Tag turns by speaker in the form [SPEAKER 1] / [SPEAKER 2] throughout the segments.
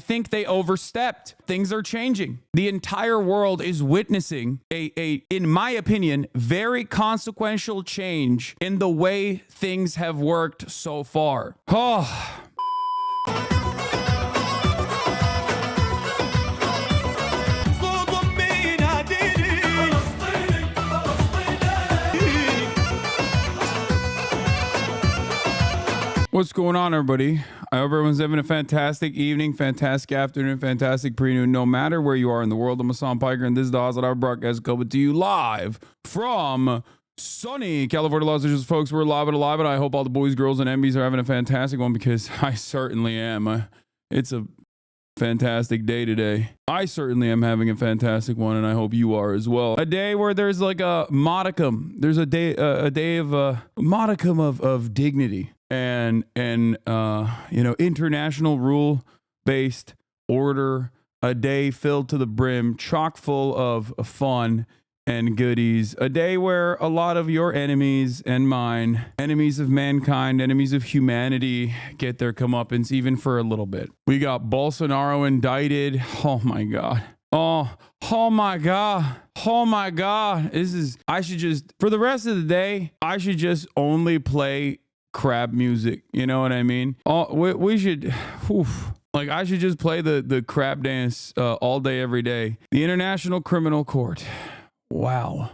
[SPEAKER 1] think they overstepped. Things are changing. The entire world is witnessing in my opinion, very consequential change in the way things have worked so far. Oh. What's going on, everybody? I hope everyone's having a fantastic evening, fantastic afternoon, fantastic pre-noon, no matter where you are in the world. I'm Hasan Piker, and this is the HasanAbi broadcast coming to you live from sunny California, Los Angeles. Folks, we're live and alive, and I hope all the boys, girls, and MBs are having a fantastic one, because I certainly am. It's a fantastic day today. I certainly am having a fantastic one, and I hope you are as well. A day where there's like a modicum. There's a day of a modicum of dignity. And international rule-based order, a day filled to the brim, chock full of fun and goodies, a day where a lot of your enemies and mine, enemies of mankind, enemies of humanity, get their comeuppance even for a little bit. We got Bolsonaro indicted. Oh my God. Oh my God. Oh my God. I should just, for the rest of the day, I should just only play crab music, you know what I mean? We should, like, I should just play the crab dance all day, every day. The International Criminal Court. Wow.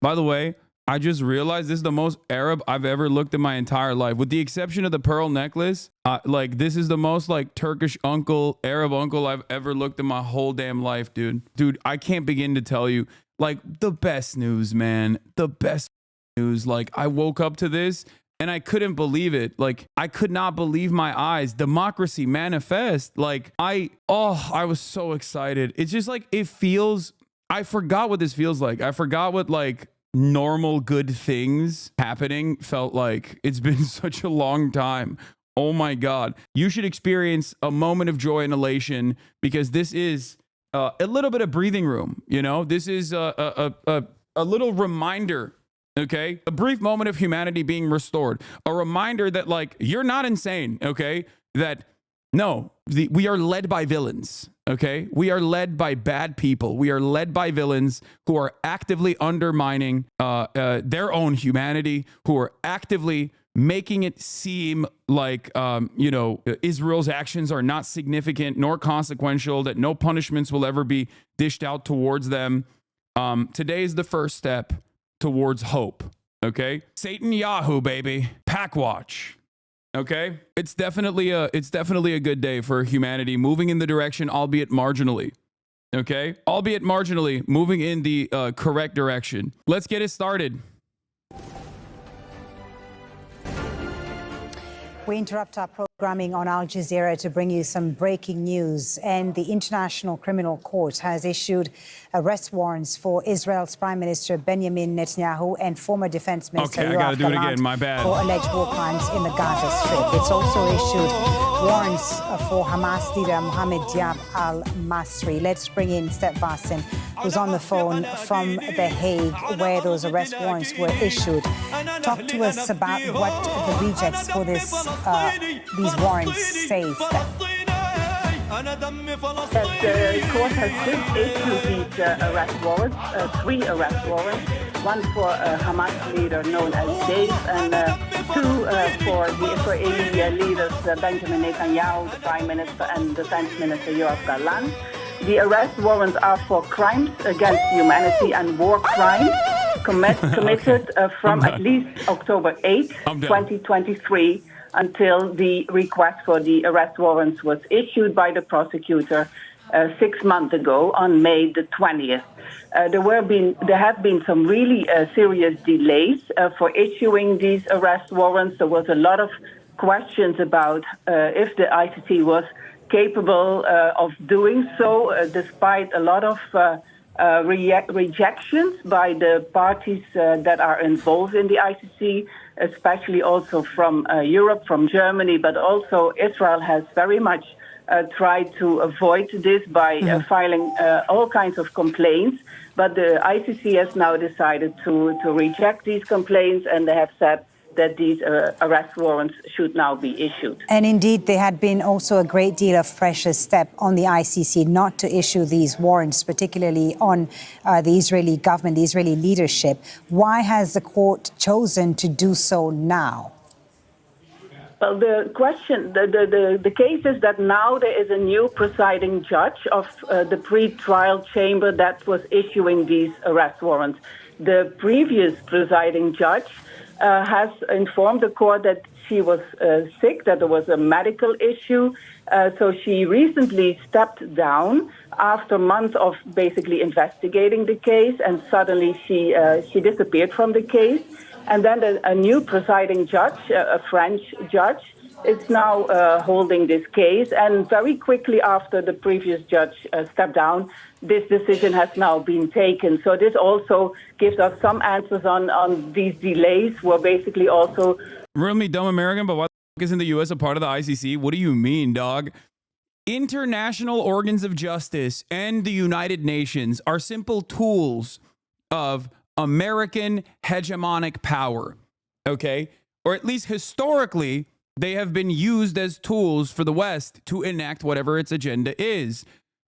[SPEAKER 1] By the way, I just realized this is the most Arab I've ever looked in my entire life, with the exception of the pearl necklace. Like, this is the most like Turkish uncle, Arab uncle I've ever looked in my whole damn life, dude. I can't begin to tell you, like, the best news, man. The best news. Like, I woke up to this and I couldn't believe it. Like, I could not believe my eyes. Democracy manifest. Like, I was so excited. It's just like, I forgot what this feels like. I forgot what like normal good things happening felt like. It's been such a long time. Oh my God. You should experience a moment of joy and elation, because this is a little bit of breathing room. You know, this is a little reminder. Okay, a brief moment of humanity being restored. A reminder that, like, you're not insane. Okay, that no, we are led by villains. Okay, we are led by bad people. We are led by villains who are actively undermining their own humanity, who are actively making it seem like Israel's actions are not significant nor consequential, that no punishments will ever be dished out towards them. Today is the first step towards hope. Okay, Satan Yahoo, baby. Pack watch. Okay, it's definitely a good day for humanity, moving in the direction, albeit marginally. Okay, albeit marginally, moving in the correct direction. Let's get it started.
[SPEAKER 2] We interrupt our programming on Al Jazeera to bring you some breaking news. And the International Criminal Court has issued arrest warrants for Israel's Prime Minister Benjamin Netanyahu and former Defense Minister Yoav Gallant for alleged war crimes in the Gaza Strip. It's also issued warrants for Hamas leader Mohammed Diab al-Masri. Let's bring in Steph Vassen, who's on the phone from The Hague, where those arrest warrants were issued. Talk to us about what the rejects for these warrants say, Steph.
[SPEAKER 3] The court has just issued these arrest warrants, 3 arrest warrants, one for Hamas leader known as Dave, and 2 for the Israeli leaders Benjamin Netanyahu, the Prime Minister, and Defense Minister Yoav Gallant. The arrest warrants are for crimes against humanity and war crimes committed from at least October 8, 2023, until the request for the arrest warrants was issued by the prosecutor 6 months ago on May the 20th. There have been some really serious delays for issuing these arrest warrants. There was a lot of questions about if the ICC was capable of doing so, despite a lot of rejections by the parties that are involved in the ICC, especially also from Europe, from Germany, but also Israel has very much tried to avoid this by filing all kinds of complaints. But the ICC has now decided to reject these complaints, and they have said that these arrest warrants should now be issued.
[SPEAKER 2] And indeed, there had been also a great deal of pressure step on the ICC not to issue these warrants, particularly on the Israeli government, the Israeli leadership. Why has the court chosen to do so now?
[SPEAKER 3] Well, the question, the case is that now there is a new presiding judge of the pre-trial chamber that was issuing these arrest warrants. The previous presiding judge has informed the court that she was sick, that there was a medical issue. So she recently stepped down after months of basically investigating the case, and suddenly she disappeared from the case. And then a new presiding judge, a French judge, is now holding this case. And very quickly after the previous judge stepped down, this decision has now been taken. So this also gives us some answers on these delays, where basically also...
[SPEAKER 1] Real me dumb American, but why the f- isn't the U.S. a part of the ICC? What do you mean, dog? International organs of justice and the United Nations are simple tools of American hegemonic power, okay? Or at least historically, they have been used as tools for the West to enact whatever its agenda is.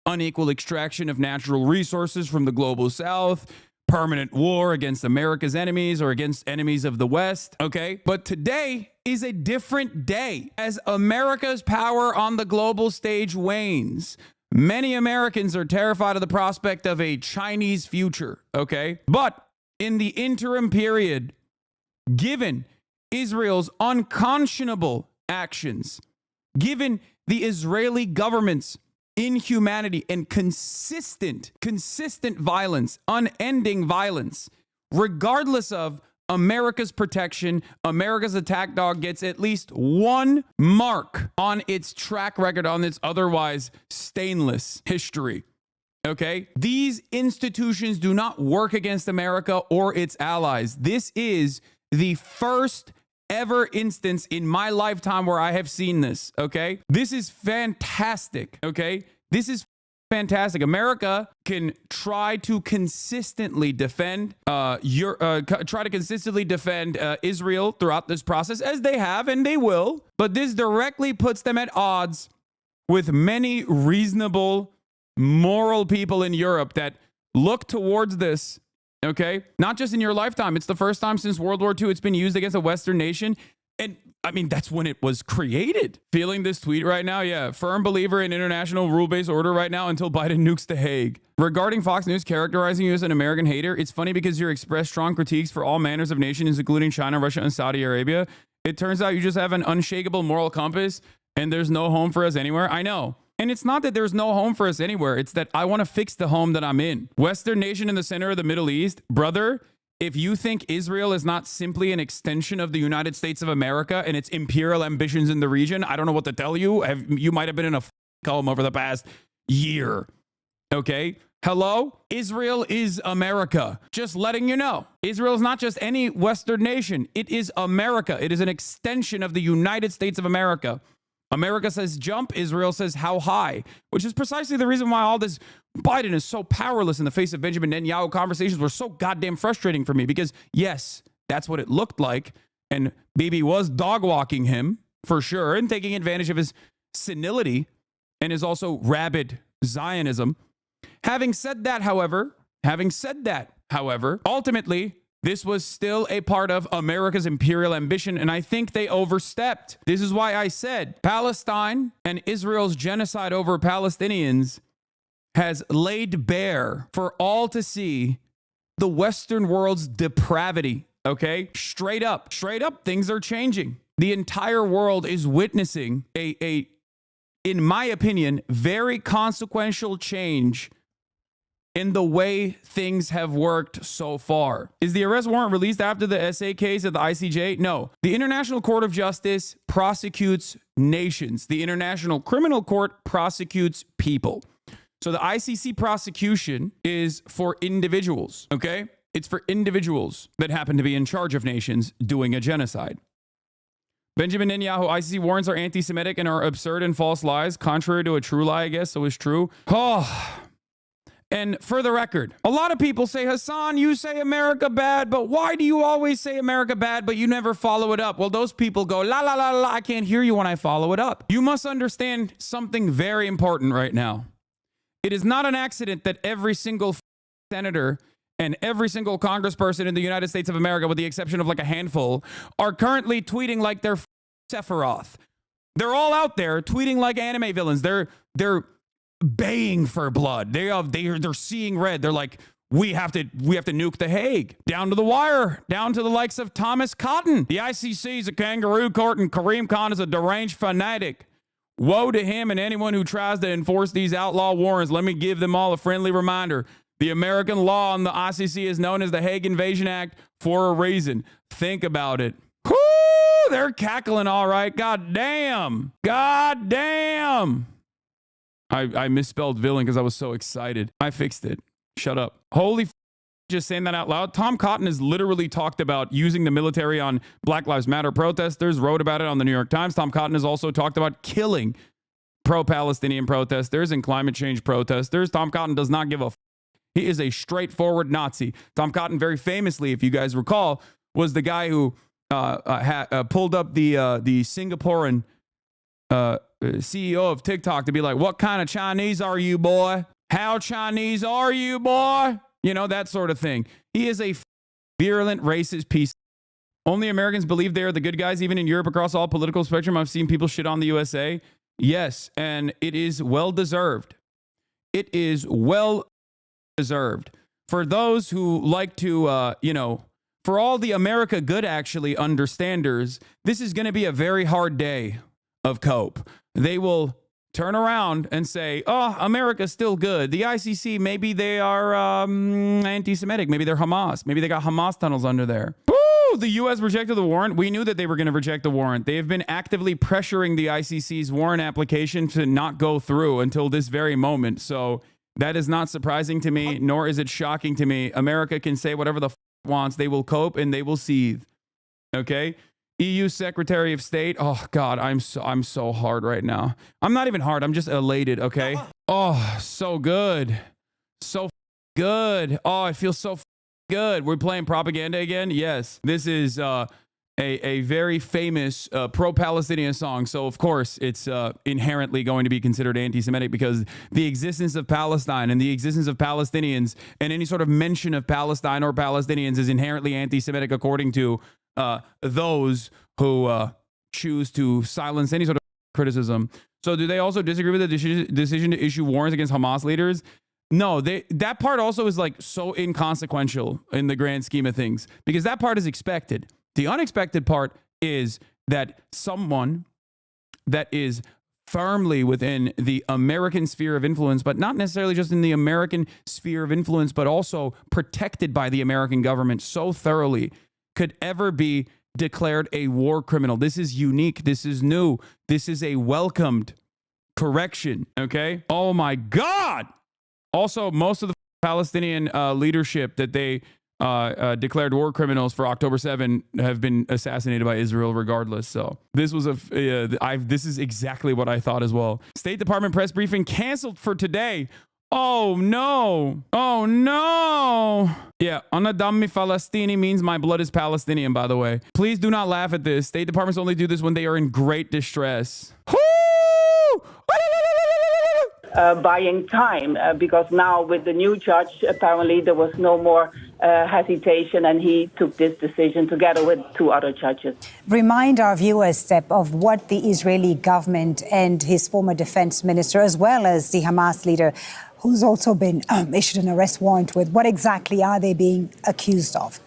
[SPEAKER 1] Unequal extraction of natural resources from the global South, permanent war against America's enemies or against enemies of the West, okay? But today is a different day. As America's power on the global stage wanes, many Americans are terrified of the prospect of a Chinese future, okay? But in the interim period, given Israel's unconscionable actions, given the Israeli government's inhumanity and consistent violence, unending violence, regardless of America's protection, America's attack dog gets at least one mark on its track record, on its otherwise stainless history. Okay? These institutions do not work against America or its allies. This is the first ever instance in my lifetime where I have seen this. Okay? This is fantastic. Okay? This is fantastic. America can try to consistently defend Israel throughout this process, as they have and they will. But this directly puts them at odds with many reasonable, moral people in Europe that look towards this, okay? Not just in your lifetime. It's the first time since World War II it's been used against a Western nation. And I mean, that's when it was created. Feeling this tweet right now? Yeah. Firm believer in international rule-based order right now until Biden nukes The Hague. Regarding Fox News characterizing you as an American hater, it's funny because you express strong critiques for all manners of nations, including China, Russia, and Saudi Arabia. It turns out you just have an unshakable moral compass and there's no home for us anywhere. I know. And it's not that there's no home for us anywhere. It's that I want to fix the home that I'm in. Western nation in the center of the Middle East. Brother, if you think Israel is not simply an extension of the United States of America and its imperial ambitions in the region, I don't know what to tell you. You might have been in a coma over the past year. Okay? Hello? Israel is America. Just letting you know. Israel is not just any Western nation. It is America. It is an extension of the United States of America. America says jump, Israel says how high, which is precisely the reason why all this Biden is so powerless in the face of Benjamin Netanyahu. Conversations were so goddamn frustrating for me because, yes, that's what it looked like. And Bibi was dog walking him for sure and taking advantage of his senility and his also rabid Zionism. Having said that, however, ultimately, this was still a part of America's imperial ambition, and I think they overstepped. This is why I said Palestine and Israel's genocide over Palestinians has laid bare for all to see the Western world's depravity, okay? Straight up, things are changing. The entire world is witnessing a in my opinion, very consequential change in the way things have worked so far. Is the arrest warrant released after the SA case at the ICJ? No. The International Court of Justice prosecutes nations. The International Criminal Court prosecutes people. So the ICC prosecution is for individuals, okay? It's for individuals that happen to be in charge of nations doing a genocide. Benjamin Netanyahu, ICC warrants are anti-Semitic and are absurd and false lies, contrary to a true lie, I guess, so it's true. Oh, And for the record, a lot of people say, Hasan, you say America bad, but why do you always say America bad, but you never follow it up? Well, those people go, la, la, la, la, I can't hear you when I follow it up. You must understand something very important right now. It is not an accident that every single senator and every single congressperson in the United States of America, with the exception of like a handful, are currently tweeting like they're Sephiroth. They're all out there tweeting like anime villains. They're baying for blood. They're seeing red. They're like, we have to nuke The Hague, down to the wire, down to the likes of Thomas Cotton. The ICC is a kangaroo court, and Kareem Khan is a deranged fanatic. Woe to him and anyone who tries to enforce these outlaw warrants. Let me give them all a friendly reminder. The American law on the ICC is known as the Hague Invasion Act for a reason. Think about it. Whoo! They're cackling all right. God damn. God damn. I misspelled villain because I was so excited. I fixed it. Shut up. Holy just saying that out loud. Tom Cotton has literally talked about using the military on Black Lives Matter protesters, wrote about it on the New York Times. Tom Cotton has also talked about killing pro-Palestinian protesters and climate change protesters. Tom Cotton does not give a He is a straightforward Nazi. Tom Cotton, very famously, if you guys recall, was the guy who pulled up the Singaporean CEO of TikTok to be like, what kind of Chinese are you, boy? How Chinese are you, boy? You know, that sort of thing. He is a virulent racist piece. Only Americans believe they are the good guys, even in Europe, across all political spectrum. I've seen people shit on the USA. Yes, and it is well deserved. It is well deserved. For those who like to, for all the America good actually understanders, this is going to be a very hard day of cope. They will turn around and say, oh, America's still good. The ICC, maybe they are anti-Semitic. Maybe they're Hamas. Maybe they got Hamas tunnels under there. Woo! The U.S. rejected the warrant. We knew that they were going to reject the warrant. They have been actively pressuring the ICC's warrant application to not go through until this very moment. So that is not surprising to me, nor is it shocking to me. America can say whatever the f wants. They will cope and they will seethe. Okay? EU Secretary of State. Oh God, I'm so hard right now. I'm not even hard. I'm just elated. Okay. Oh, so good. So good. Oh, it feels so good. We're playing propaganda again. Yes. This is a very famous pro-Palestinian song. So of course it's inherently going to be considered anti-Semitic because the existence of Palestine and the existence of Palestinians and any sort of mention of Palestine or Palestinians is inherently anti-Semitic according to those who choose to silence any sort of criticism. So do they also disagree with the decision to issue warrants against Hamas leaders? No, that part also is like so inconsequential in the grand scheme of things because that part is expected. The unexpected part is that someone that is firmly within the American sphere of influence, but not necessarily just in the American sphere of influence, but also protected by the American government so thoroughly, could ever be declared a war criminal. This is unique. This is new. This is a welcomed correction. Okay. Oh my God. Also, most of the Palestinian leadership that they declared war criminals for October 7 have been assassinated by Israel regardless. So this was this is exactly what I thought as well. State Department press briefing canceled for today. Oh no. Oh no. Yeah, Anadami Falastini means my blood is Palestinian, by the way. Please do not laugh at this. State departments only do this when they are in great distress.
[SPEAKER 3] Buying time because now with the new judge, apparently there was no more hesitation and he took this decision together with two other judges.
[SPEAKER 2] Remind our viewers, Sepp, of what the Israeli government and his former defense minister, as well as the Hamas leader, who's also been issued an arrest warrant with, what exactly are they being accused of?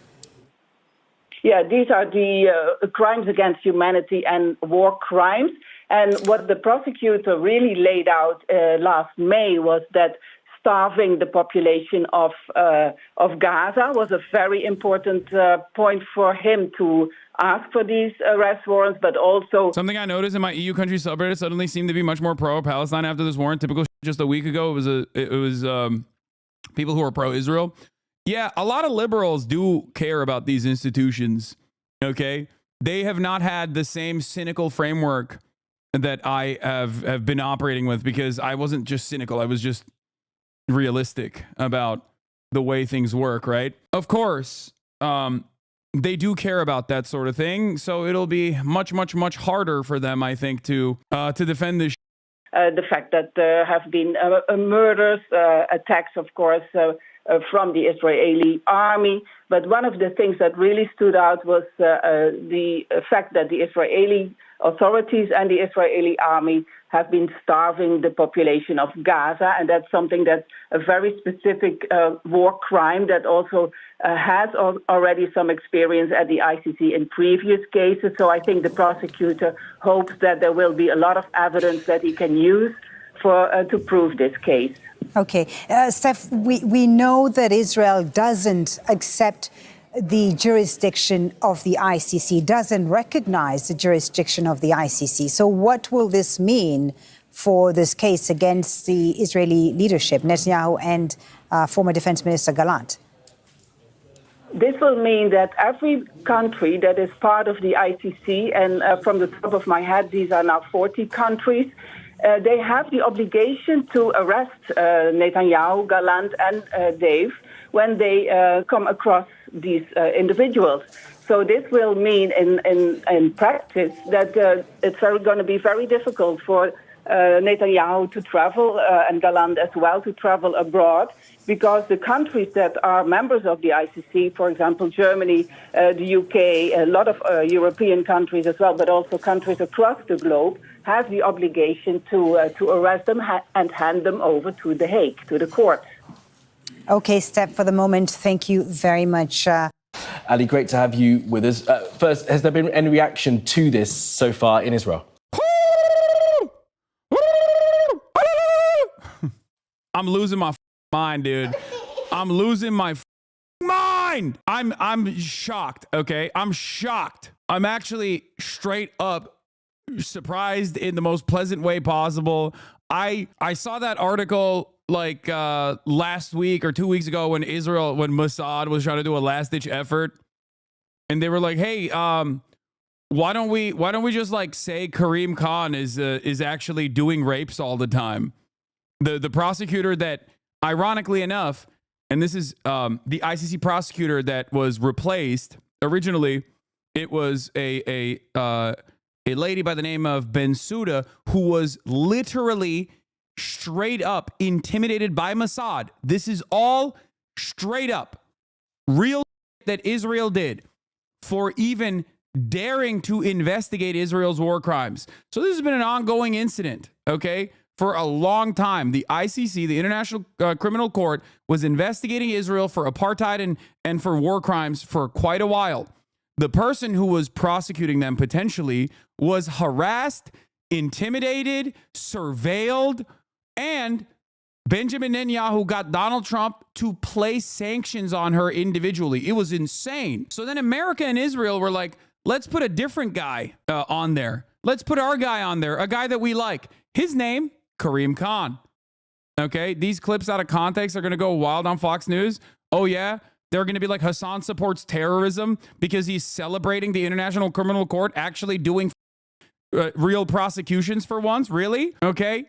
[SPEAKER 3] Yeah, these are the crimes against humanity and war crimes. And what the prosecutor really laid out last May was that starving the population of Gaza was a very important point for him to ask for these arrest warrants, but also...
[SPEAKER 1] Something I noticed in my EU country subreddit suddenly seemed to be much more pro-Palestine after this warrant. Typical just a week ago, it was people who are pro-Israel. Yeah, a lot of liberals do care about these institutions, okay? They have not had the same cynical framework that I have been operating with because I wasn't just cynical. I was just realistic about the way things work, right? Of course, they do care about that sort of thing, so it'll be much, much, much harder for them, I think, to defend this.
[SPEAKER 3] The fact that there have been murders, attacks, of course, from the Israeli army. But one of the things that really stood out was the fact that the Israeli authorities and the Israeli army have been starving the population of Gaza, and that's something that's a very specific war crime that also has already some experience at the ICC in previous cases. So I think the prosecutor hopes that there will be a lot of evidence that he can use to prove this case.
[SPEAKER 2] Okay. Steph, we know that Israel doesn't accept the jurisdiction of the ICC, doesn't recognize the jurisdiction of the ICC. So what will this mean for this case against the Israeli leadership, Netanyahu and former Defense Minister Gallant?
[SPEAKER 3] This will mean that every country that is part of the ICC, and from the top of my head, these are now 40 countries, they have the obligation to arrest Netanyahu, Gallant, and Dave when they come across these individuals. So this will mean in practice that it's going to be very difficult for Netanyahu to travel and Gallant as well to travel abroad, because the countries that are members of the ICC, for example, Germany, the UK, a lot of European countries as well, but also countries across the globe, have the obligation to arrest them and hand them over to The Hague, to the court.
[SPEAKER 2] Okay, Steph, for the moment, thank you very much.
[SPEAKER 4] Ali, great to have you with us. First, has there been any reaction to this so far in Israel?
[SPEAKER 1] I'm losing my mind, dude. I'm losing my mind. I'm shocked, okay? I'm shocked. I'm actually straight up surprised in the most pleasant way possible. I saw that article like last week or 2 weeks ago when Mossad was trying to do a last-ditch effort, and they were like, "Hey, why don't we just like say Karim Khan is actually doing rapes all the time?" The prosecutor that, ironically enough, and this is the ICC prosecutor that was replaced originally, it was a lady by the name of Bensouda, who was literally straight up intimidated by Mossad. This is all straight up real that Israel did for even daring to investigate Israel's war crimes. So this has been an ongoing incident, okay, for a long time. The ICC, the International Criminal Court, was investigating Israel for apartheid and for war crimes for quite a while. The person who was prosecuting them potentially was harassed, intimidated, surveilled, and Benjamin Netanyahu got Donald Trump to place sanctions on her individually. It was insane. So then America and Israel were like, let's put a different guy on there. Let's put our guy on there, a guy that we like. His name, Karim Khan. Okay, these clips out of context are going to go wild on Fox News. Oh, yeah? They're going to be like, Hasan supports terrorism because he's celebrating the International Criminal Court actually doing real prosecutions for once? Really? Okay.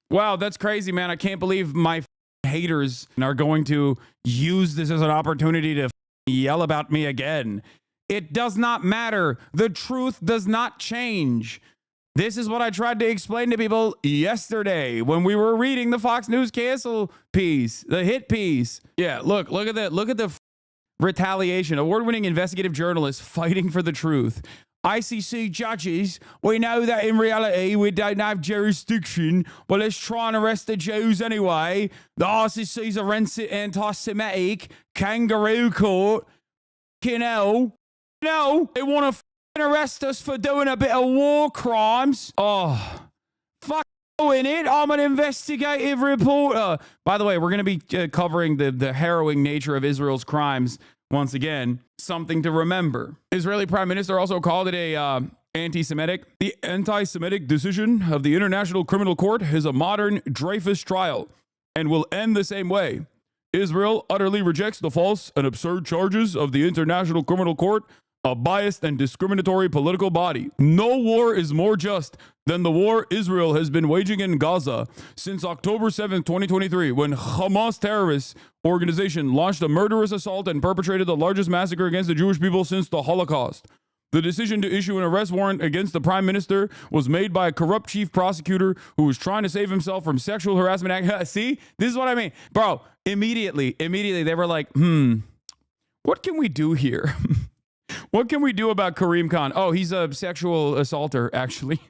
[SPEAKER 1] Wow, that's crazy, man. I can't believe my haters are going to use this as an opportunity to yell about me again. It does not matter. The truth does not change. This is what I tried to explain to people yesterday when we were reading the Fox News cancel piece, the hit piece. Yeah, look at that. Look at the retaliation. Award-winning investigative journalists fighting for the truth. ICC judges, we know that in reality we don't have jurisdiction, but let's try and arrest the Jews anyway. The ICC's a anti-Semitic kangaroo court. You know, they want to arrest us for doing a bit of war crimes. Oh, fuck in it. I'm an investigative reporter. By the way, we're going to be covering the harrowing nature of Israel's crimes once again. Something to remember. Israeli Prime Minister also called it a anti-Semitic. The anti-Semitic decision of the International Criminal Court is a modern Dreyfus trial and will end the same way. Israel utterly rejects the false and absurd charges of the International Criminal Court a biased and discriminatory political body. No war is more just than the war Israel has been waging in Gaza since October 7th, 2023, when Hamas terrorist organization launched a murderous assault and perpetrated the largest massacre against the Jewish people since the Holocaust. The decision to issue an arrest warrant against the prime minister was made by a corrupt chief prosecutor who was trying to save himself from sexual harassment. See, this is what I mean. Bro, immediately, they were like, what can we do here? What can we do about Karim Khan? Oh, he's a sexual assaulter, actually.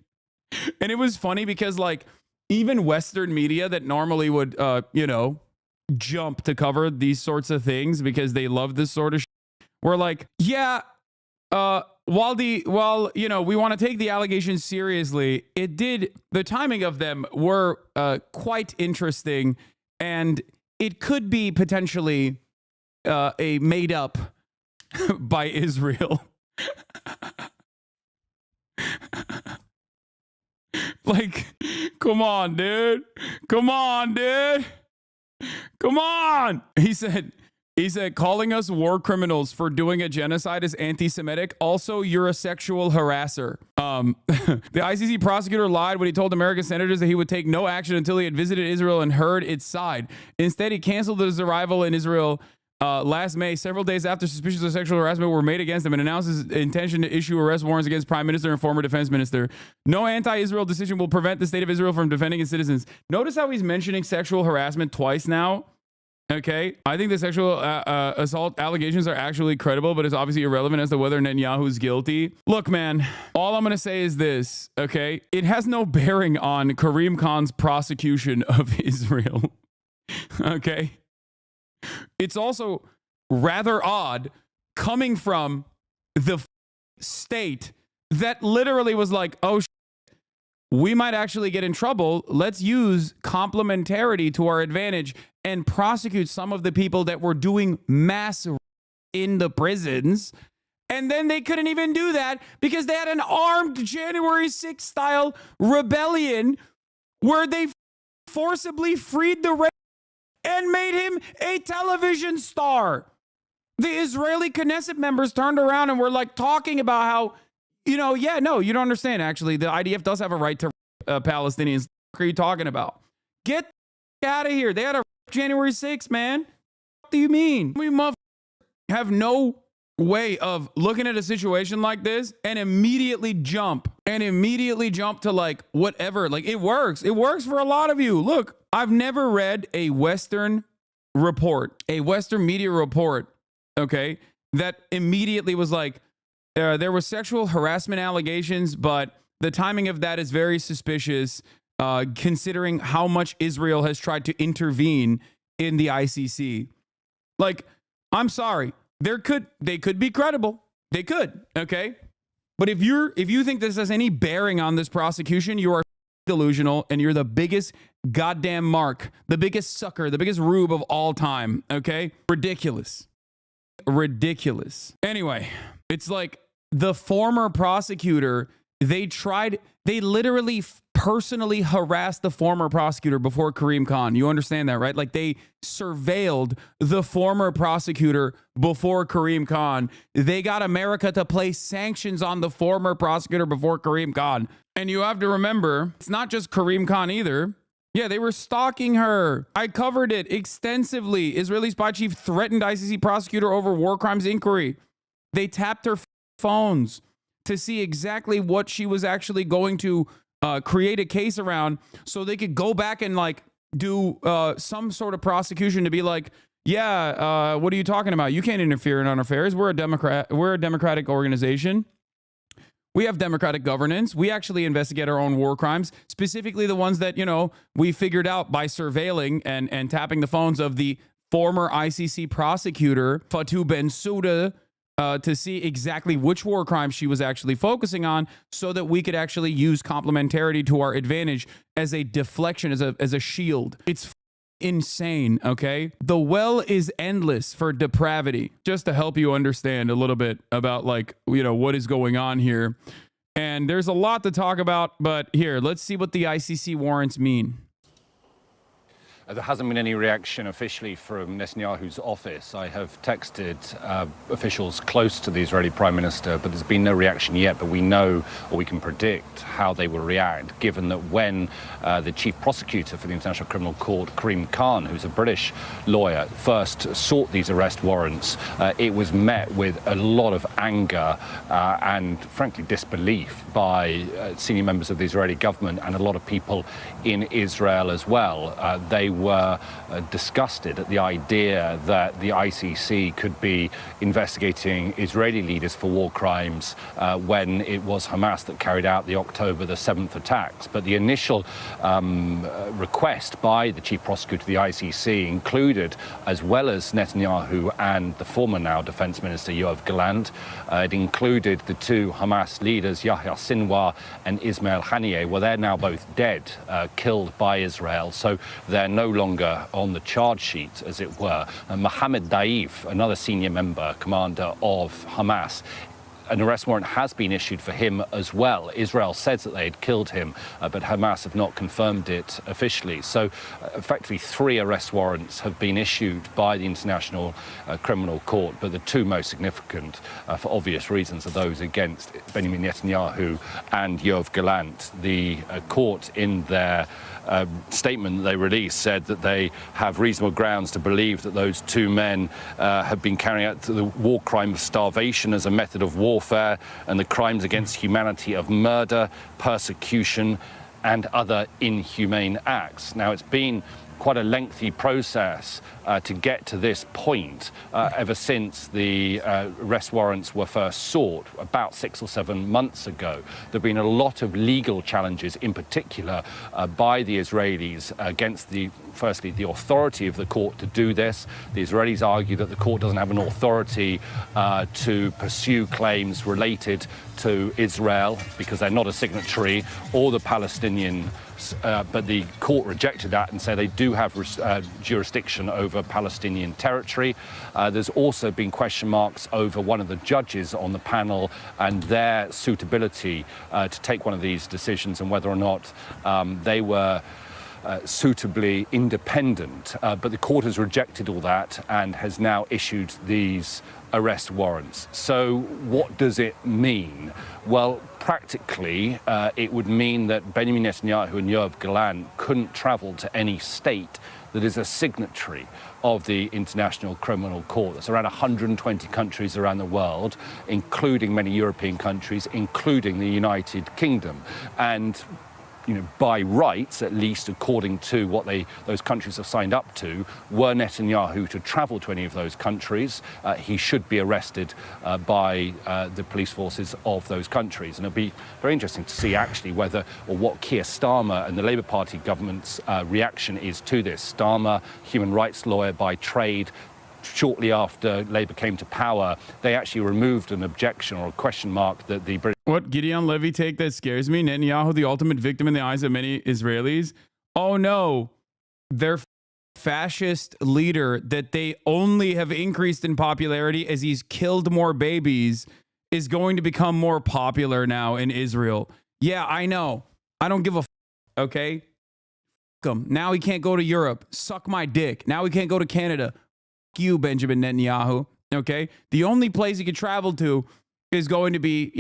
[SPEAKER 1] And it was funny because, like, even Western media that normally would, jump to cover these sorts of things because they love this sort of shit, were like, yeah, while we want to take the allegations seriously, the timing of them were quite interesting, and it could be potentially a made up by Israel. Like, come on, dude. Come on, dude. Come on. He said, calling us war criminals for doing a genocide is anti-Semitic. Also, you're a sexual harasser. The ICC prosecutor lied when he told American senators that he would take no action until he had visited Israel and heard its side. Instead, he canceled his arrival in Israel last May, several days after suspicions of sexual harassment were made against him, and announced his intention to issue arrest warrants against Prime Minister and former defense minister. No anti-Israel decision will prevent the state of Israel from defending its citizens. Notice how he's mentioning sexual harassment twice now. Okay, I think the sexual assault allegations are actually credible, but it's obviously irrelevant as to whether Netanyahu is guilty. Look, man, all I'm going to say is this, okay? It has no bearing on Karim Khan's prosecution of Israel, okay? It's also rather odd coming from the state that literally was like, oh, we might actually get in trouble. Let's use complementarity to our advantage and prosecute some of the people that were doing mass in the prisons. And then they couldn't even do that because they had an armed January 6th style rebellion where they forcibly freed the and made him a television star. The Israeli Knesset members turned around and were like talking about how, you don't understand. Actually, the IDF does have a right to Palestinians. What are you talking about? Get out of here. They had a January 6th, man. What do you mean? We have no way of looking at a situation like this and immediately jump to like whatever. Like it works. It works for a lot of you. Look, I've never read a Western media report, okay, that immediately was like, there were sexual harassment allegations, but the timing of that is very suspicious, considering how much Israel has tried to intervene in the ICC. Like, I'm sorry, they could be credible. They could, okay? But if you think this has any bearing on this prosecution, you are delusional, and you're the biggest goddamn mark, the biggest sucker, the biggest rube of all time, okay? Ridiculous. Anyway, it's like the former prosecutor, they literally personally harassed the former prosecutor before Karim Khan. You understand that, right? Like they surveilled the former prosecutor before Karim Khan. They got America to place sanctions on the former prosecutor before Karim Khan. And you have to remember, it's not just Karim Khan either. Yeah, they were stalking her. I covered it extensively. Israeli spy chief threatened ICC prosecutor over war crimes inquiry. They tapped her phones to see exactly what she was actually going to create a case around, so they could go back and like do some sort of prosecution to be like, yeah, what are you talking about? You can't interfere in our affairs. We're a democratic organization. We have democratic governance. We actually investigate our own war crimes, specifically the ones that, we figured out by surveilling and tapping the phones of the former ICC prosecutor, Fatou Bensouda, to see exactly which war crimes she was actually focusing on, so that we could actually use complementarity to our advantage as a deflection, as a shield. It's insane, okay? The well is endless for depravity. Just to help you understand a little bit about what is going on here. And there's a lot to talk about, but here, let's see what the ICC warrants mean.
[SPEAKER 5] There hasn't been any reaction officially from Netanyahu's office. I have texted officials close to the Israeli Prime Minister, but there's been no reaction yet. But we know, or we can predict, how they will react, given that when the chief prosecutor for the International Criminal Court, Karim Khan, who's a British lawyer, first sought these arrest warrants, it was met with a lot of anger and, frankly, disbelief by senior members of the Israeli government and a lot of people in Israel as well. They were disgusted at the idea that the ICC could be investigating Israeli leaders for war crimes when it was Hamas that carried out the October the 7th attacks. But the initial request by the chief prosecutor of the ICC included, as well as Netanyahu and the former now defense minister Yoav Gallant, it included the two Hamas leaders, Yahya Sinwar and Ismail Haniyeh. Well, they're now both dead, killed by Israel, so they're no longer on the charge sheet, as it were. And Mohammed Daif, another senior member, commander of Hamas, an arrest warrant has been issued for him as well. Israel says that they had killed him, but Hamas have not confirmed it officially. So effectively 3 arrest warrants have been issued by the International Criminal Court, but the 2 most significant, for obvious reasons, are those against Benjamin Netanyahu and Yoav Gallant. The court, in their statement that they released, said that they have reasonable grounds to believe that those 2 men have been carrying out the war crime of starvation as a method of warfare and the crimes against humanity of murder, persecution and other inhumane acts. Now, it's been quite a lengthy process to get to this point ever since the arrest warrants were first sought about 6 or 7 months ago. There have been a lot of legal challenges, in particular by the Israelis, against firstly the authority of the court to do this. The Israelis argue that the court doesn't have an authority to pursue claims related to Israel because they're not a signatory, or the Palestinian. But the court rejected that and said they do have jurisdiction over Palestinian territory. There's also been question marks over one of the judges on the panel and their suitability to take one of these decisions and whether or not they were suitably independent. But the court has rejected all that and has now issued these arrest warrants. So what does it mean? Well, practically, it would mean that Benjamin Netanyahu and Yoav Gallant couldn't travel to any state that is a signatory of the International Criminal Court. There's around 120 countries around the world, including many European countries, including the United Kingdom. And by rights, at least according to what those countries have signed up to, were Netanyahu to travel to any of those countries, he should be arrested by the police forces of those countries. And it'll be very interesting to see actually whether or what Keir Starmer and the Labour Party government's reaction is to this. Starmer, human rights lawyer by trade, shortly after Labour came to power, they actually removed an objection or a question mark that the British...
[SPEAKER 1] What Gideon Levy take that scares me? Netanyahu, the ultimate victim in the eyes of many Israelis? Oh no, their fascist leader that they only have increased in popularity as he's killed more babies is going to become more popular now in Israel. Yeah, I know. I don't give a okay? Him. Now he can't go to Europe. Suck my dick. Now he can't go to Canada. You, Benjamin Netanyahu, okay? The only place he could travel to is going to be,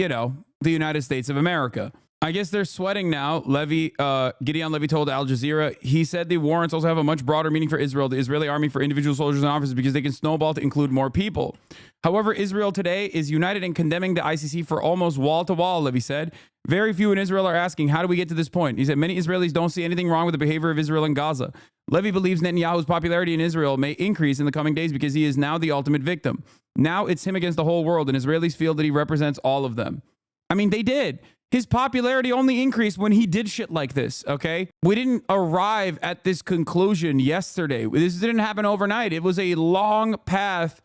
[SPEAKER 1] the United States of America. I guess they're sweating now. Gideon Levy told Al Jazeera, he said the warrants also have a much broader meaning for Israel, the Israeli army, for individual soldiers and officers, because they can snowball to include more people. However, Israel today is united in condemning the ICC for almost wall to wall, Levy said. Very few in Israel are asking, how do we get to this point? He said, many Israelis don't see anything wrong with the behavior of Israel in Gaza. Levy believes Netanyahu's popularity in Israel may increase in the coming days because he is now the ultimate victim. Now it's him against the whole world, and Israelis feel that he represents all of them. I mean, they did. His popularity only increased when he did shit like this, okay? We didn't arrive at this conclusion yesterday. This didn't happen overnight. It was a long path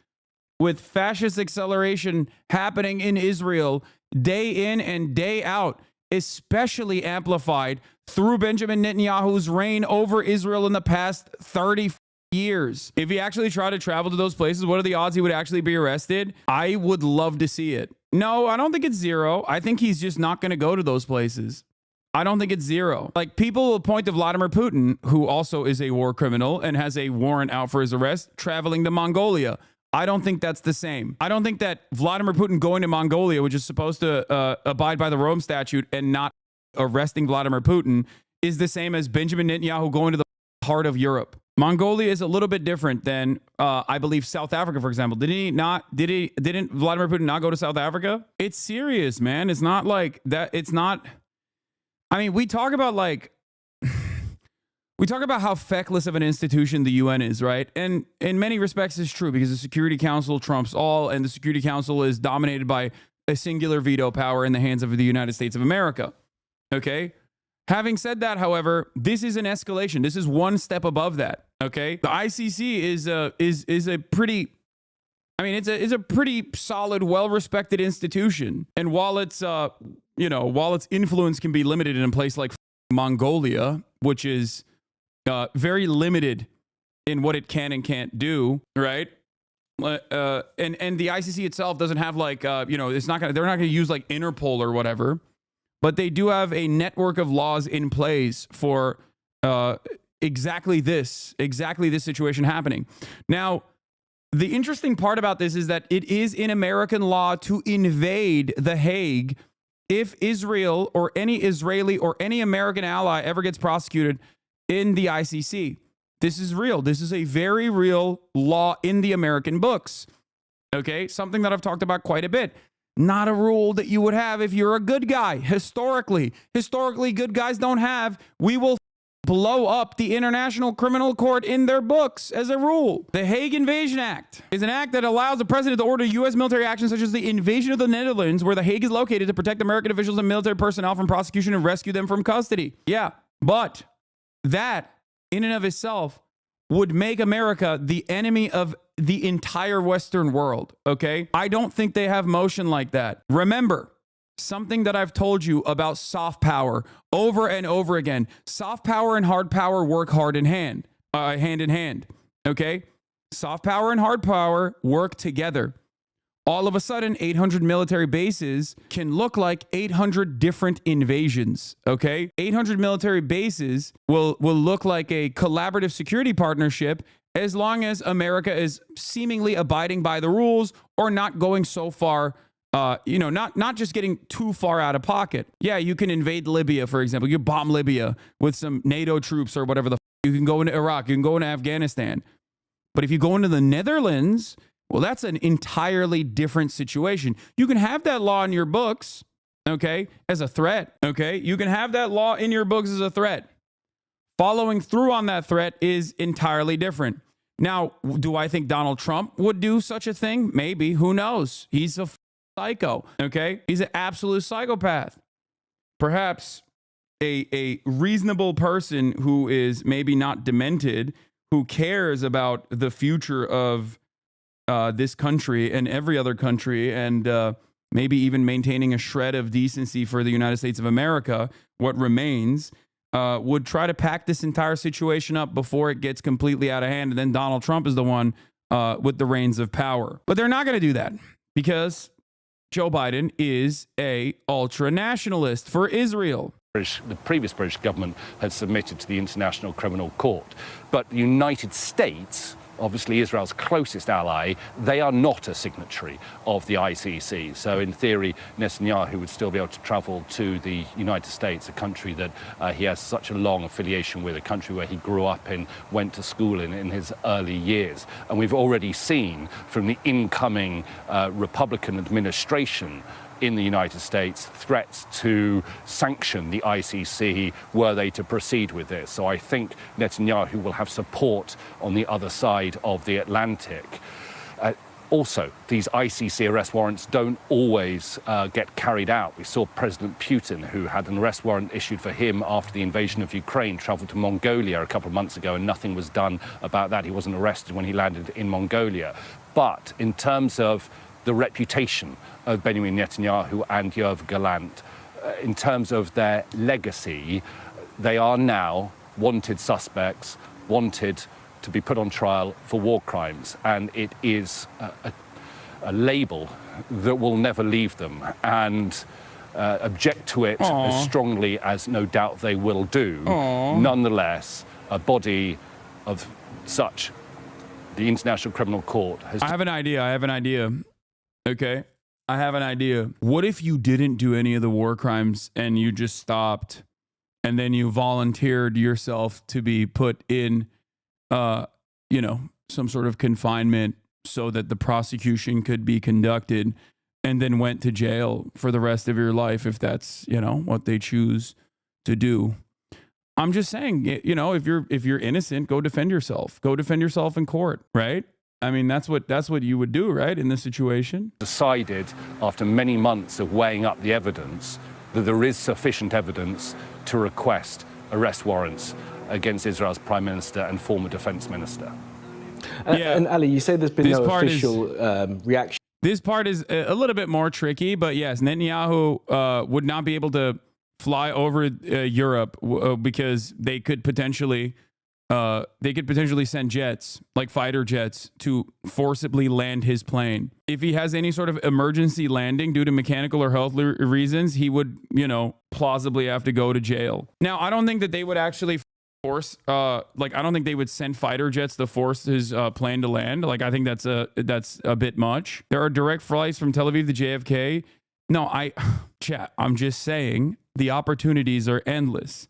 [SPEAKER 1] with fascist acceleration happening in Israel day in and day out, especially amplified through Benjamin Netanyahu's reign over Israel in the past 30 years. If he actually tried to travel to those places, what are the odds he would actually be arrested? I would love to see it. No, I don't think it's 0. I think he's just not going to go to those places. I don't think it's zero. Like, people will point to Vladimir Putin, who also is a war criminal and has a warrant out for his arrest, traveling to Mongolia. I don't think that's the same. I don't think that Vladimir Putin going to Mongolia, which is supposed to abide by the Rome Statute and not arresting Vladimir Putin, is the same as Benjamin Netanyahu going to the heart of Europe. Mongolia is a little bit different than, I believe, South Africa, for example. Didn't Vladimir Putin not go to South Africa? It's serious, man. It's not like that. It's not. I mean, we talk about how feckless of an institution the UN is, right? And in many respects, it's true because the Security Council trumps all, and the Security Council is dominated by a singular veto power in the hands of the United States of America. Okay? Having said that, however, this is an escalation. This is one step above that. Okay? The ICC is a pretty, I mean, it's a pretty solid, well-respected institution. And while its influence can be limited in a place like Mongolia, which is very limited in what it can and can't do, right? And the ICC itself doesn't have they're not gonna use like Interpol or whatever, but they do have a network of laws in place for exactly this situation happening. Now, the interesting part about this is that it is in American law to invade The Hague if Israel or any Israeli or any American ally ever gets prosecuted in the ICC. This is real. This is a very real law in the American books. Okay? Something that I've talked about quite a bit. Not a rule that you would have if you're a good guy. Historically, good guys don't have. We will blow up the International Criminal Court in their books as a rule. The Hague Invasion Act is an act that allows the president to order U.S. military action such as the invasion of the Netherlands, where The Hague is located, to protect American officials and military personnel from prosecution and rescue them from custody. Yeah, but that in and of itself would make America the enemy of the entire Western world, okay? I don't think they have motion like that. Remember, something that I've told you about soft power over and over again. Soft power and hard power work hand in hand, okay? Soft power and hard power work together. All of a sudden, 800 military bases can look like 800 different invasions, okay? 800 military bases will look like a collaborative security partnership as long as America is seemingly abiding by the rules or not going so far, not just getting too far out of pocket. Yeah, you can invade Libya, for example. You bomb Libya with some NATO troops or whatever you can go into Iraq, you can go into Afghanistan. But if you go into the Netherlands, well, that's an entirely different situation. You can have that law in your books, okay, as a threat, okay? You can have that law in your books as a threat. Following through on that threat is entirely different. Now, do I think Donald Trump would do such a thing? Maybe. Who knows? He's a psycho, okay? He's an absolute psychopath. Perhaps a reasonable person who is maybe not demented, who cares about the future of this country and every other country, and maybe even maintaining a shred of decency for the United States of America, what remains, would try to pack this entire situation up before it gets completely out of hand, and then Donald Trump is the one with the reins of power. But they're not going to do that because Joe Biden is a ultra-nationalist for Israel.
[SPEAKER 5] The previous British government had submitted to the International Criminal Court, but the United States, obviously Israel's closest ally, they are not a signatory of the ICC. So in theory, Netanyahu would still be able to travel to the United States, a country that he has such a long affiliation with, a country where he grew up in, went to school in his early years. And we've already seen from the incoming Republican administration in the United States threats to sanction the ICC were they to proceed with this. So I think Netanyahu will have support on the other side of the Atlantic. Also, these ICC arrest warrants don't always get carried out. We saw President Putin, who had an arrest warrant issued for him after the invasion of Ukraine, traveled to Mongolia a couple of months ago, and nothing was done about that. He wasn't arrested when he landed in Mongolia. But in terms of the reputation of Benjamin Netanyahu and Yoav Gallant, in terms of their legacy, they are now wanted suspects, wanted to be put on trial for war crimes. And it is a label that will never leave them. And object to it as strongly as no doubt they will do. Nonetheless, a body of such, the International Criminal Court has...
[SPEAKER 1] I have an idea. Okay. I have an idea. What if you didn't do any of the war crimes and you just stopped and then you volunteered yourself to be put in, some sort of confinement so that the prosecution could be conducted, and then went to jail for the rest of your life if that's, what they choose to do. I'm just saying, if you're innocent, go defend yourself. Go defend yourself in court, right? I mean, that's what you would do, right, in this situation?
[SPEAKER 5] Decided, after many months of weighing up the evidence, that there is sufficient evidence to request arrest warrants against Israel's Prime Minister and former Defense Minister.
[SPEAKER 4] And Ali, you say there's been no official reaction.
[SPEAKER 1] This part is a little bit more tricky, but yes, Netanyahu would not be able to fly over Europe because they could potentially send jets, like fighter jets, to forcibly land his plane. If he has any sort of emergency landing due to mechanical or health reasons, he would, plausibly have to go to jail. Now, I don't think that they would actually force, I don't think they would send fighter jets to force his plane to land. Like, I think that's a bit much. There are direct flights from Tel Aviv to JFK. No, chat, I'm just saying the opportunities are endless.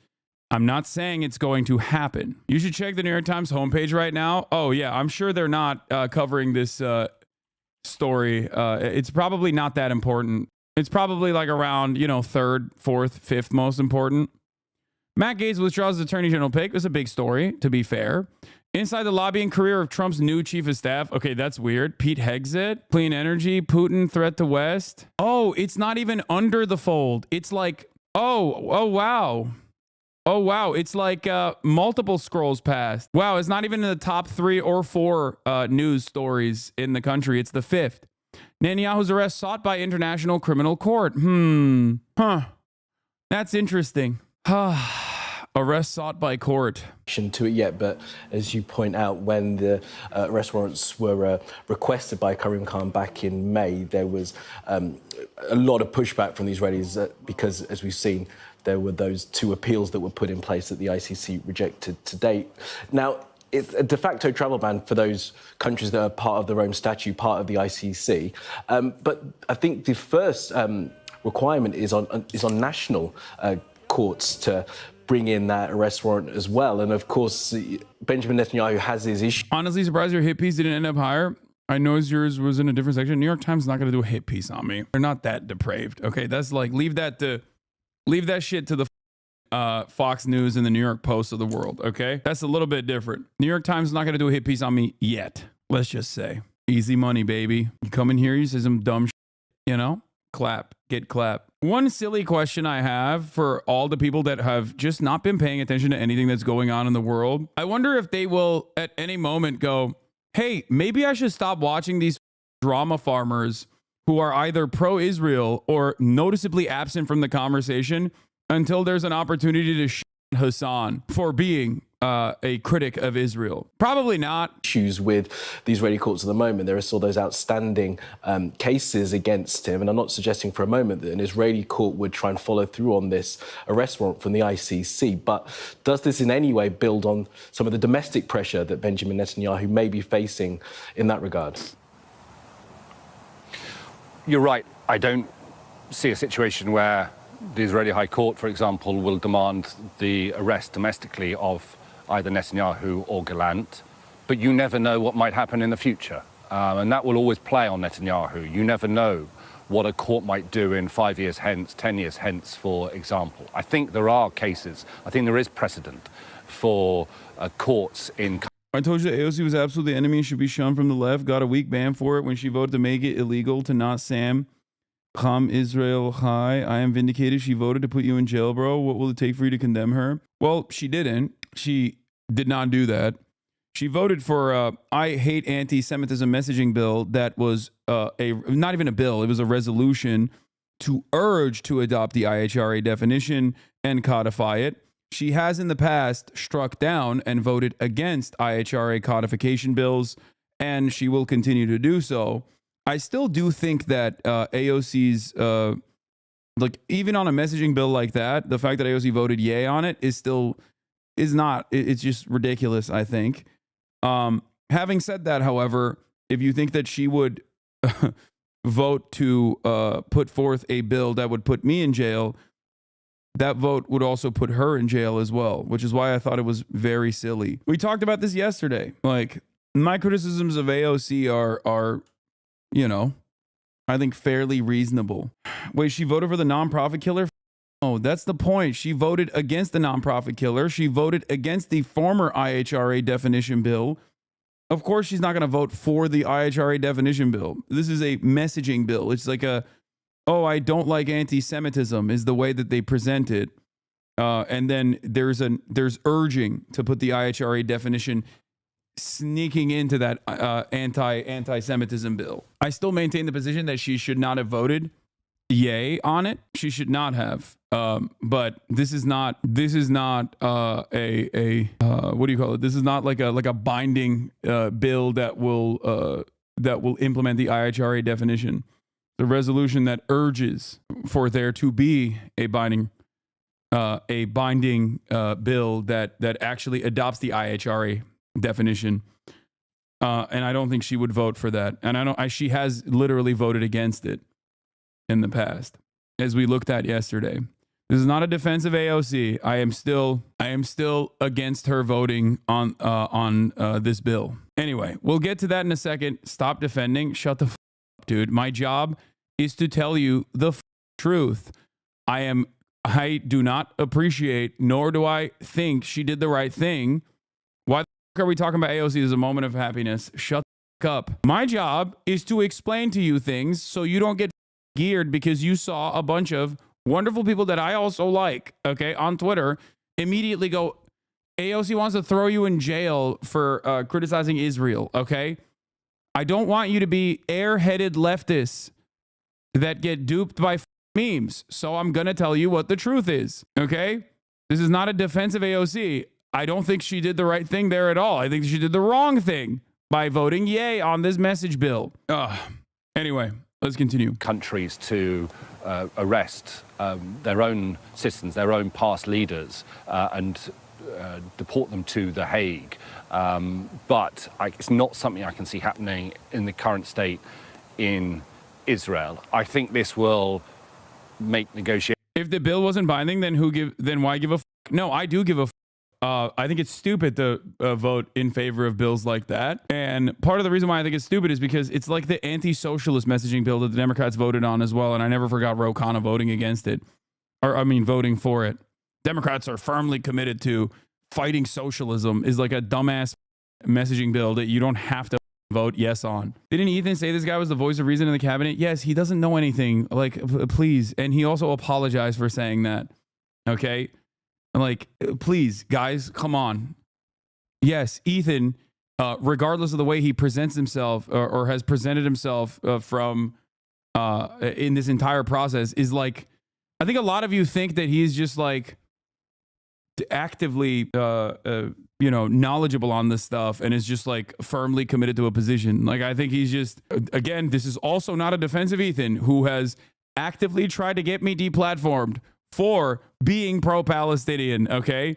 [SPEAKER 1] I'm not saying it's going to happen. You should check the New York Times homepage right now. Oh, yeah, I'm sure they're not covering this story. It's probably not that important. It's probably like around, third, fourth, fifth most important. Matt Gaetz withdraws his attorney general pick. It was a big story, to be fair. Inside the lobbying career of Trump's new chief of staff. Okay, that's weird. Pete Hegseth, clean energy, Putin, threat to West. Oh, it's not even under the fold. It's like, oh, wow. Oh, wow. It's like multiple scrolls past. Wow, it's not even in the top 3 or 4 news stories in the country. It's the 5th. Netanyahu's arrest sought by International Criminal Court. That's interesting. Arrest sought by court.
[SPEAKER 4] To it yet, but as you point out, when the arrest warrants were requested by Karim Khan back in May, there was a lot of pushback from the Israelis because, as we've seen, there were those 2 appeals that were put in place that the ICC rejected to date. Now, it's a de facto travel ban for those countries that are part of the Rome Statute, part of the ICC. But I think the first requirement is on national courts to bring in that arrest warrant as well. And of course, Benjamin Netanyahu has his issue.
[SPEAKER 1] Honestly, surprised your hit piece didn't end up higher. I know yours was in a different section. New York Times is not going to do a hit piece on me. They're not that depraved. Okay, that's like, leave that shit to the Fox News and the New York Post of the world, okay? That's a little bit different. New York Times is not going to do a hit piece on me yet. Let's just say. Easy money, baby. You come in here, you say some dumb shit, clap, get clap. One silly question I have for all the people that have just not been paying attention to anything that's going on in the world. I wonder if they will at any moment go, hey, maybe I should stop watching these drama farmers who are either pro-Israel or noticeably absent from the conversation until there's an opportunity to shit Hasan for being a critic of Israel. Probably not.
[SPEAKER 4] Issues with the Israeli courts at the moment. There are still those outstanding cases against him, and I'm not suggesting for a moment that an Israeli court would try and follow through on this arrest warrant from the ICC. But does this in any way build on some of the domestic pressure that Benjamin Netanyahu may be facing in that regard?
[SPEAKER 5] You're right. I don't see a situation where the Israeli High Court, for example, will demand the arrest domestically of either Netanyahu or Gallant. But you never know what might happen in the future. And that will always play on Netanyahu. You never know what a court might do in 5 years hence, 10 years hence, for example. I think there are cases, I think there is precedent for courts in...
[SPEAKER 1] I told you that AOC was absolutely the enemy and should be shunned from the left. Got a weak ban for it when she voted to make it illegal to not Sam. Ham Israel Chai. I am vindicated. She voted to put you in jail, bro. What will it take for you to condemn her? Well, she didn't. She did not do that. She voted for I hate anti-Semitism messaging bill that was not even a bill. It was a resolution to urge to adopt the IHRA definition and codify it. She has in the past struck down and voted against IHRA codification bills, and she will continue to do so. I still do think that AOC's Like, even on a messaging bill like that, the fact that AOC voted yay on it is not, it's just ridiculous, I think. Having said that, however, if you think that she would vote to put forth a bill that would put me in jail, that vote would also put her in jail as well, which is why I thought it was very silly. We talked about this yesterday. Like, my criticisms of AOC are, you know, I think fairly reasonable. Wait, she voted for the nonprofit killer? Oh, that's the point. She voted against the nonprofit killer. She voted against the former IHRA definition bill. Of course, she's not going to vote for the IHRA definition bill. This is a messaging bill. It's like oh, I don't like anti-Semitism is the way that they present it. And then there's urging to put the IHRA definition sneaking into that anti-Semitism bill. I still maintain the position that she should not have voted yay on it. She should not have. But this is not what do you call it? This is not like a binding bill that will implement the IHRA definition. The resolution that urges for there to be a binding bill that actually adopts the IHRA definition. And I don't think she would vote for that. And she has literally voted against it in the past, as we looked at yesterday. This is not a defense of AOC. I am still against her voting on this bill. Anyway, we'll get to that in a second. Stop defending. Shut the up, dude. My job is to tell you the truth. I do not appreciate, nor do I think she did the right thing. Why the are we talking about AOC as a moment of happiness? Shut the up. My job is to explain to you things so you don't get geared because you saw a bunch of wonderful people that I also like, okay, on Twitter, immediately go, AOC wants to throw you in jail for criticizing Israel, okay? I don't want you to be airheaded leftists that get duped by memes. So I'm going to tell you what the truth is, okay? This is not a defense of AOC. I don't think she did the right thing there at all. I think she did the wrong thing by voting yay on this message bill. Anyway, let's continue.
[SPEAKER 5] Countries to arrest their own citizens, their own past leaders, and deport them to The Hague. But it's not something I can see happening in the current state in Israel. I think this will make negotiations.
[SPEAKER 1] If the bill wasn't binding, then why give a f? No, I do give a f. I think it's stupid to vote in favor of bills like that. And part of the reason why I think it's stupid is because it's like the anti-socialist messaging bill that the Democrats voted on as well. And I never forgot Ro Khanna voting against it. Voting for it. Democrats are firmly committed to fighting socialism is like a dumbass messaging bill that you don't have to vote yes on. Didn't Ethan say this guy was the voice of reason in the cabinet? Yes, he doesn't know anything. Like, please. And he also apologized for saying that. Okay? Like, please, guys, come on. Yes, Ethan, regardless of the way he presents himself or has presented himself in this entire process, is like, I think a lot of you think that he's just like actively, knowledgeable on this stuff and is just like firmly committed to a position. Like, I think he's just, again, this is also not a defense of Ethan, who has actively tried to get me deplatformed for being pro-Palestinian, okay?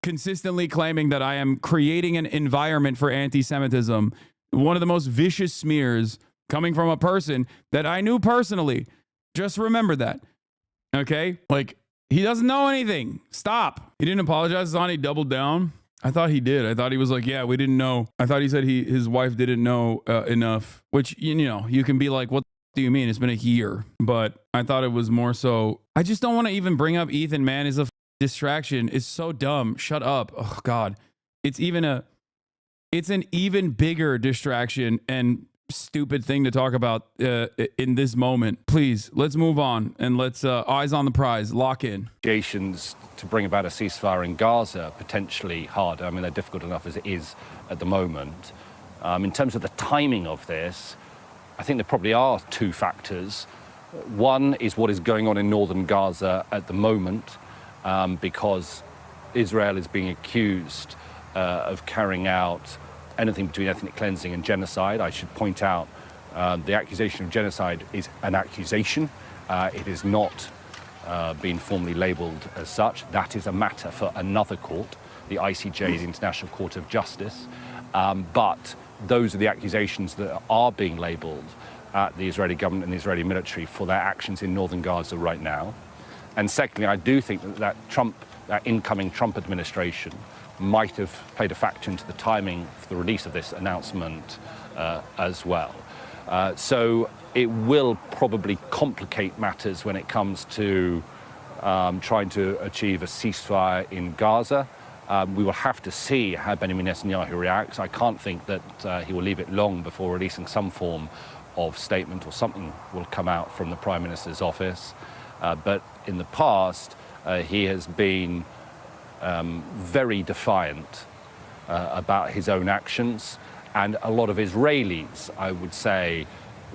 [SPEAKER 1] Consistently claiming that I am creating an environment for anti-Semitism. One of the most vicious smears coming from a person that I knew personally. Just remember that, okay? Like, he doesn't know anything. Stop. He didn't apologize, Hasan. He doubled down. I thought he did. I thought he was like, yeah, we didn't know. I thought he said his wife didn't know enough, which, you can be like, what do you mean? It's been a year. But I thought it was more so, I just don't want to even bring up Ethan, man. It's a distraction. It's so dumb. Shut up. Oh, God. It's an even bigger distraction and stupid thing to talk about in this moment. Please, let's move on and let's eyes on the prize. Lock in.
[SPEAKER 5] Negotiations to bring about a ceasefire in Gaza potentially harder. I mean, they're difficult enough as it is at the moment. In terms of the timing of this, I think there probably are two factors. One is what is going on in northern Gaza at the moment, because Israel is being accused of carrying out anything between ethnic cleansing and genocide. I should point out the accusation of genocide is an accusation. It is not been formally labelled as such. That is a matter for another court, the ICJ, the International Court of Justice. But those are the accusations that are being labelled at the Israeli government and the Israeli military for their actions in northern Gaza right now. And secondly, I do think that that incoming Trump administration might have played a factor into the timing for the release of this announcement as well. So it will probably complicate matters when it comes to trying to achieve a ceasefire in Gaza. We will have to see how Benjamin Netanyahu reacts. I can't think that he will leave it long before releasing some form of statement, or something will come out from the Prime Minister's office. But in the past, he has been very defiant about his own actions. And a lot of Israelis, I would say,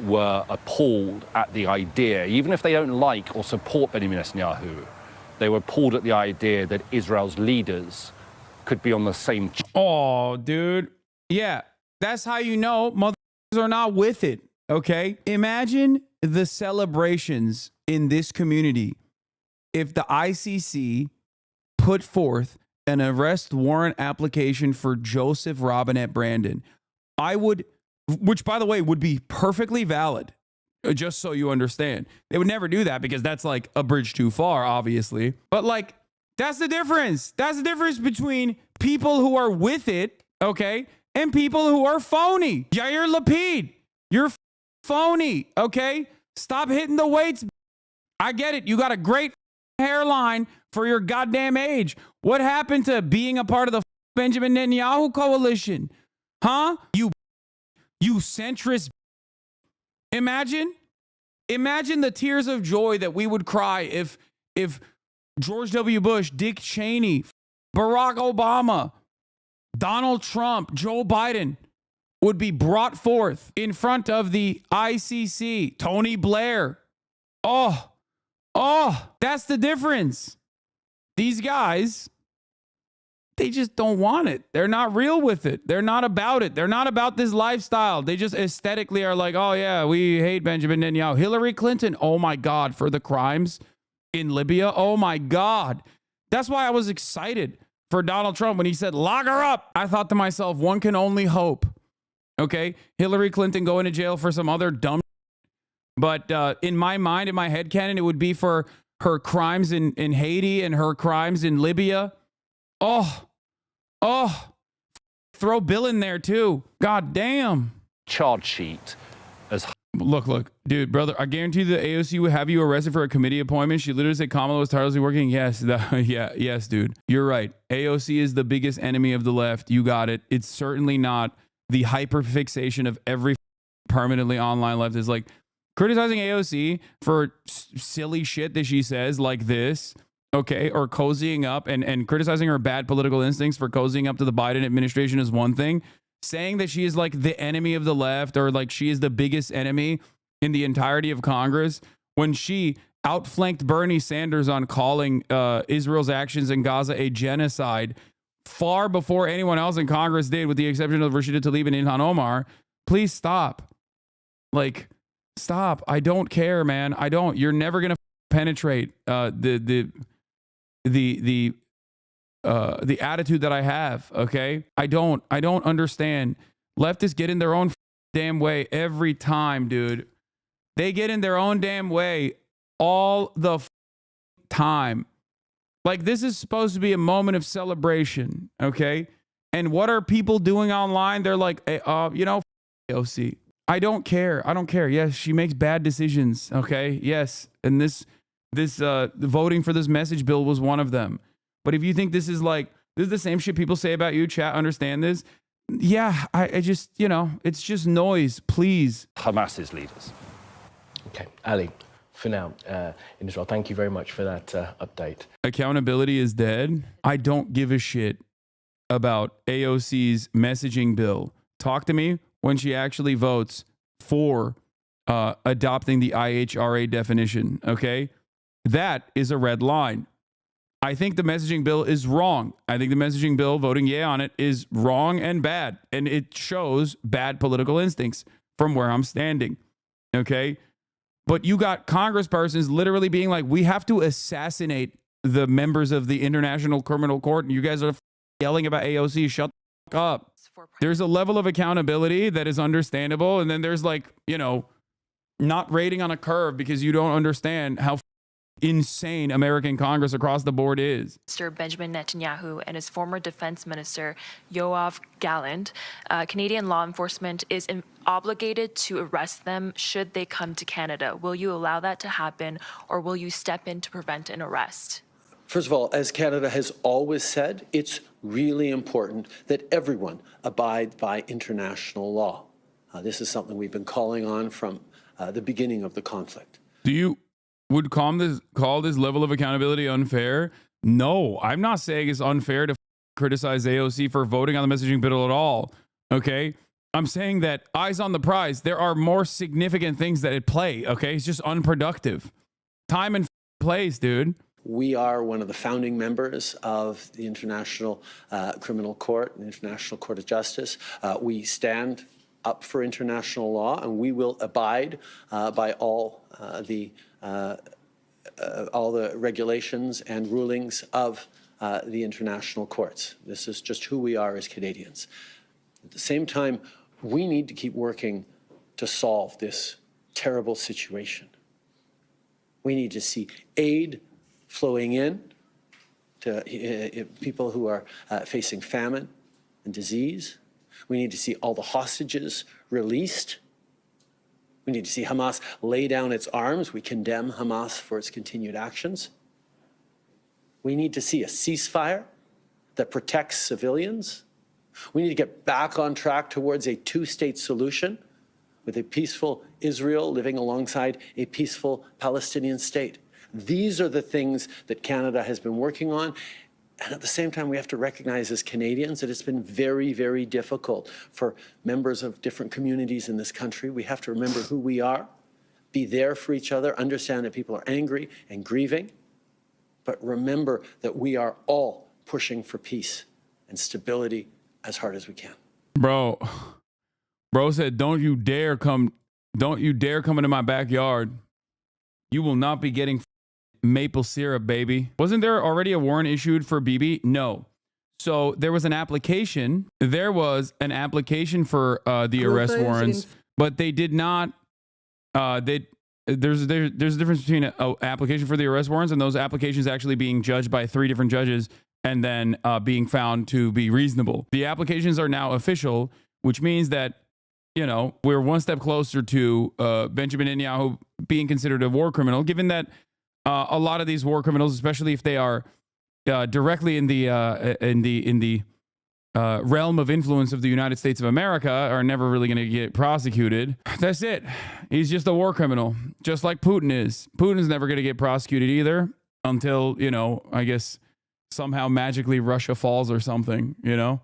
[SPEAKER 5] were appalled at the idea, even if they don't like or support Benjamin Netanyahu, they were appalled at the idea that Israel's leaders could be on the same.
[SPEAKER 1] Oh, dude. Yeah, that's how you know motherfuckers are not with it. Okay. Imagine the celebrations in this community if the ICC put forth an arrest warrant application for Joseph Robinette Brandon. I would, which by the way, would be perfectly valid, just so you understand. They would never do that because that's like a bridge too far, obviously. But like, that's the difference. That's the difference between people who are with it, okay, and people who are phony. Yair Lapid, you're phony, okay? Stop hitting the weights. I get it. You got a great hairline for your goddamn age. What happened to being a part of the Benjamin Netanyahu coalition? Huh? You centrist. Imagine the tears of joy that we would cry if George W. Bush, Dick Cheney, Barack Obama, Donald Trump, Joe Biden would be brought forth in front of the ICC. Tony Blair. Oh, that's the difference. These guys, they just don't want it. They're not real with it. They're not about it. They're not about this lifestyle. They just aesthetically are like, oh yeah, we hate Benjamin Netanyahu. Hillary Clinton, oh my God, for the crimes in Libya. Oh my God. That's why I was excited for Donald Trump when he said, lock her up. I thought to myself, one can only hope. Okay, Hillary Clinton going to jail for some other dumb. But in my mind, in my headcanon, it would be for her crimes in Haiti and her crimes in Libya. Oh, throw Bill in there too. God damn.
[SPEAKER 5] Charge sheet as.
[SPEAKER 1] Look, dude, brother, I guarantee the AOC would have you arrested for a committee appointment. She literally said Kamala was tirelessly working. Yes, yes, dude. You're right. AOC is the biggest enemy of the left. You got it. It's certainly not the hyperfixation of every permanently online left is like criticizing AOC for silly shit that she says like this, okay, or cozying up and criticizing her bad political instincts for cozying up to the Biden administration is one thing. Saying that she is like the enemy of the left or like she is the biggest enemy in the entirety of Congress when she outflanked Bernie Sanders on calling Israel's actions in Gaza a genocide far before anyone else in Congress did, with the exception of Rashida Tlaib and Ilhan Omar. Please stop. Like, stop. I don't care, man. I don't. You're never gonna penetrate the attitude that I have. Okay, I don't understand. Leftists get in their own damn way every time, dude. They get in their own damn way all the time. Like, this is supposed to be a moment of celebration, okay? And what are people doing online? They're like, hey, OC. I don't care. Yes, she makes bad decisions, okay? Yes, and this voting for this message bill was one of them. But if you think this is the same shit people say about you, chat, understand this? Yeah, I just, it's just noise, please.
[SPEAKER 5] Hamas's leaders.
[SPEAKER 4] Okay, Ali, for now, in Israel, thank you very much for that update.
[SPEAKER 1] Accountability is dead. I don't give a shit about AOC's messaging bill. Talk to me when she actually votes for adopting the IHRA definition, okay? That is a red line. I think the messaging bill is wrong. I think the messaging bill, voting yay on it, is wrong and bad. And it shows bad political instincts from where I'm standing. Okay? But you got congresspersons literally being like, we have to assassinate the members of the International Criminal Court. And you guys are yelling about AOC. Shut the fuck up. There's a level of accountability that is understandable. And then there's like, you know, not rating on a curve because you don't understand how insane American Congress across the board is.
[SPEAKER 6] Mr. Benjamin Netanyahu and his former defense minister, Yoav Gallant, Canadian law enforcement is obligated to arrest them should they come to Canada. Will you allow that to happen, or will you step in to prevent an arrest?
[SPEAKER 7] First of all, as Canada has always said, it's really important that everyone abide by international law. This is something we've been calling on from the beginning of the conflict.
[SPEAKER 1] Would call this level of accountability unfair? No, I'm not saying it's unfair to criticize AOC for voting on the messaging bill at all. Okay, I'm saying that eyes on the prize. There are more significant things that at play. Okay, it's just unproductive. Time and place, dude.
[SPEAKER 7] We are one of the founding members of the International Criminal Court and International Court of Justice. We stand up for international law, and we will abide by all the regulations and rulings of the international courts. This is just who we are as Canadians. At the same time, we need to keep working to solve this terrible situation. We need to see aid flowing in to people who are facing famine and disease. We need to see all the hostages released. We need to see Hamas lay down its arms. We condemn Hamas for its continued actions. We need to see a ceasefire that protects civilians. We need to get back on track towards a two-state solution with a peaceful Israel living alongside a peaceful Palestinian state. These are the things that Canada has been working on. And at the same time, we have to recognize as Canadians that it's been very, very difficult for members of different communities in this country. We have to remember who we are, be there for each other, understand that people are angry and grieving, but remember that we are all pushing for peace and stability as hard as we can.
[SPEAKER 1] Bro said, don't you dare come into my backyard. You will not be getting maple syrup, baby. Wasn't there already a warrant issued for Bibi? No. So there was an application. There was an application for the arrest warrants, but they did not. There's a difference between an application for the arrest warrants and those applications actually being judged by 3 different judges and then being found to be reasonable. The applications are now official, which means that, you know, we're one step closer to Benjamin Netanyahu being considered a war criminal, given that a lot of these war criminals, especially if they are directly in the realm of influence of the United States of America, are never really going to get prosecuted. That's it. He's just a war criminal, just like Putin is. Putin's never going to get prosecuted either until, you know, I guess somehow magically Russia falls or something, you know?